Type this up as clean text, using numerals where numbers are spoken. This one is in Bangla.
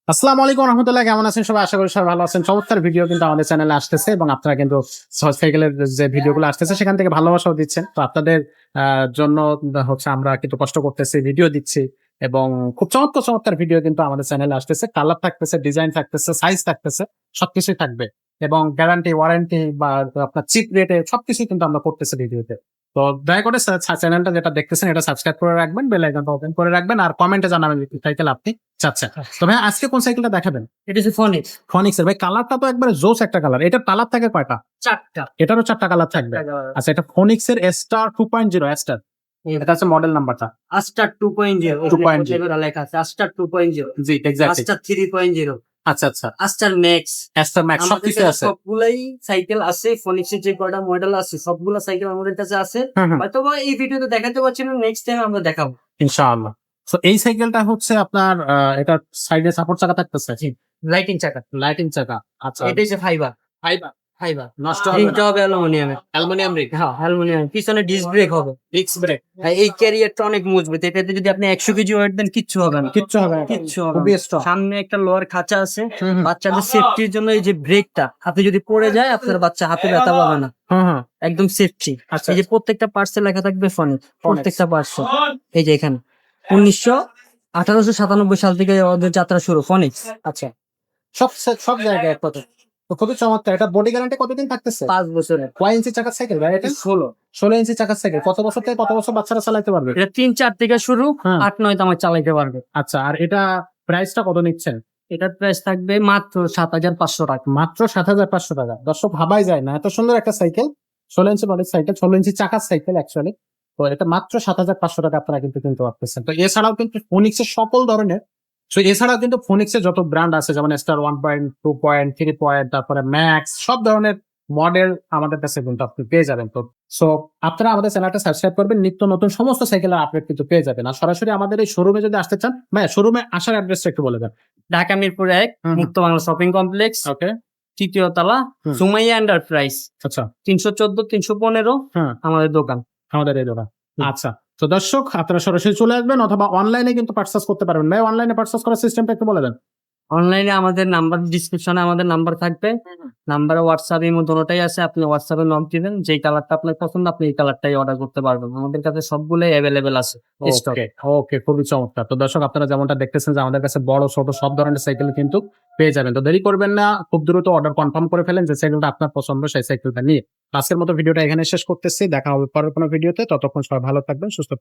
আসসালামু আলাইকুম রহমতুল্লাহ, কেমন আছেন সবাই? আশা করি সবাই ভালো আছেন। চমৎকার ভিডিও কিন্তু আমাদের চ্যানেলে আসতেছে এবং আপনারা কিন্তু সাইকেলের যে ভিডিওগুলো আসতেছে সেখান থেকে ভালোবাসাও দিচ্ছেন। তো আপনাদের জন্য হচ্ছে আমরা কিন্তু কষ্ট করতেছি, ভিডিও দিচ্ছি এবং খুব চমৎকার ভিডিও কিন্তু আমাদের চ্যানেলে আসতেছে। কালার থাকতেছে, ডিজাইন থাকতেছে, সাইজ থাকতেছে, সবকিছুই থাকবে এবং গ্যারান্টি, ওয়ারেন্টি বা আপনার চিপ রেটে সবকিছুই কিন্তু আমরা করতেছি ভিডিওতে। তো দয়া করে চ্যানেলটা যেটা দেখতেছেন এটা সাবস্ক্রাইব করে রাখবেন, বেল আইকনটা ওপেন করে রাখবেন আর কমেন্টে জানাবেন সাইকেল আপনি চাচ্ছেন। তো ভাই আজকে কোন সাইকেলটা দেখাবেন? এটা হচ্ছে ফনিক্স। ফনিক্স এর ভাই কালারটা তো একবারে জোস একটা কালার। এটার কালার থাকে কয়টা? 4টা। এটারও 4টা কালার থাকবে। আচ্ছা, এটা ফনিক্স এর স্টার 2.0 স্টার। এটা হচ্ছে মডেল নাম্বারটা। আস্টার 2.0 2.0 লেখা আছে আস্টার 2.0, জি এক্স্যাক্টলি। আস্টার 3.0, আচ্ছা। আস্টার ম্যাক্স। স্টার ম্যাক্স আমাদের সবকিছু কাছে আছে। সবগুলাই সাইকেল আছে। ফনিক্সের যে কয়টা মডেল আছে সবগুলা সাইকেল আমাদের কাছে আছে। হুম। হয়তোবা এই ভিডিওতে দেখাতে পারছি না, নেক্সট টাইম আমরা দেখাবো ইনশাআল্লাহ। সো এই সাইকেলটা হচ্ছে আপনার এটার সাইডে সাপোর্ট চাকা থাকতেছে। লাইটিং চাকা। লাইটিং চাকা। আচ্ছা। এটা হচ্ছে ফাইবার। ফাইবার ফাইবার নষ্ট হবে রিংটা না। হবে অ্যালুমিনিয়ামের। Aluminium ring. হ্যাঁ, অ্যালুমিনিয়াম। পিছনে ডিস্ক ব্রেক হবে। Disc brake. এই ক্যারিয়ারটা অনেক মজবুত। এটাতে যদি আপনি 100 কেজি ওয়েট দেন কিচ্ছু হবে না। কিচ্ছু হবে না। কিচ্ছু হবে খুবই না। স্ট্রং। সামনে একটা লোহার খাঁচা আছে। হুম। বাচ্চাদের সেফটির জন্য এই যে ব্রেকটা, আপনি যদি পড়ে যায় আপনার বাচ্চা হাতে ব্যথা পাবে না। হুম। একদম সেফটি। আচ্ছা। এই যে প্রত্যেকটা পার্টসে লেখা থাকবে ফনিক্স, প্রত্যেকটা পার্টসে। এই যে এখানে 1897 সাল থেকে ওদের যাত্রা শুরু ফনিক্স। আচ্ছা। সব জায়গায় এক কথা। তো খুবই চমৎকার। এটা বডি গ্যারান্টি কতদিন থাকতেছে? 5 বছরের। কয় ইঞ্চি চাকার সাইকেল ভাই এটা? 16 ইঞ্চি চাকার সাইকেল। কত বছর থেকে কত বছর বাচ্চারা চালাতে পারবে? এটা 3-4 থেকে শুরু, হ্যাঁ। 8-9 আমার চালাইতে পারবে। আচ্ছা, আর এটা প্রাইসটা কত নিচ্ছেন? এটার প্রাইস থাকবে মাত্র 7,500 টাকা। মাত্র 7,500 টাকা। দর্শক ভাবাই যায় না এত সুন্দর একটা সাইকেল। 16 ইঞ্চি বডির সাইকেল, 16 ইঞ্চি চাকার সাইকেল অ্যাকচুয়ালি। তো এটা মাত্র 7,500 টাকা আপনারা কিন্তু কিনতে পারতেছেন। তো এছাড়াও কিন্তু ফোনিক্স এর সকল ধরনের এছাড়াও কিন্তু ফোনিক্স এর যত ব্র্যান্ড আছে যেমন স্টার 1.2, 3, তারপরে ম্যাক্স সব ধরনের মডেল আমাদের কাছে কিন্তু আপনি পেয়ে যাবেন। তো সো আপনারা আমাদের চ্যানেলটা সাবস্ক্রাইব করবেন, নিত্য নতুন সমস্ত সাইকেলের আপডেট কিন্তু পেয়ে যাবেন। আর সরাসরি আমাদের এই শোরুমে যদি আসতে চান, ভাই শোরুমে আসার অ্যাড্রেসটা একটু বলে দেন। ঢাকা মিরপুর 1 হুম। মুক্ত বাংলা শপিং কমপ্লেক্স, ওকে। 3য় তলা, হুম। সুমাইয়া এন্টারপ্রাইজ, আচ্ছা। 314-315 হ্যাঁ, আমাদের দোকান। আমাদের এই দোকান। হুম। আচ্ছা। তো দর্শক আপনারা সরাসরি চলে আসবেন অথবা অনলাইনে কিন্তু পারচেজ করতে পারবেন। ভাই অনলাইনে পারচেজ করার সিস্টেমটা একটু বলে দেন। অনলাইনে আমাদের নাম্বার, ডিসক্রিপশনে আমাদের নাম্বার থাকবে। নাম্বারে হোয়াটসঅ্যাপ ইমো দোনোটাই আছে। আপনি হোয়াটসঅ্যাপে নক দিবেন, যেই কালারটা আপনার পছন্দ আপনি এই কালারটাই অর্ডার করতে পারবেন। আমাদের কাছে সবগুলোই अवेलेबल আছে স্টক। ওকে, খুবই চমৎকার। তো দর্শক আপনারা যেমনটা দেখতেছেন যে আমাদের কাছে বড় ছোট সব ধরনের সাইকেল কিন্তু পেয়ে যাবেন। তো দেরি করবেন না, খুব দ্রুত অর্ডার কনফার্ম করে ফেলেন যে সাইকেলটা আপনার পছন্দ সেই সাইকেলটা নিয়ে। আজকের মতো ভিডিওটা এখানে শেষ করতেছি। দেখা হবে পরের কোনো ভিডিওতে। ততক্ষণ সবাই ভালো থাকবেন, সুস্থ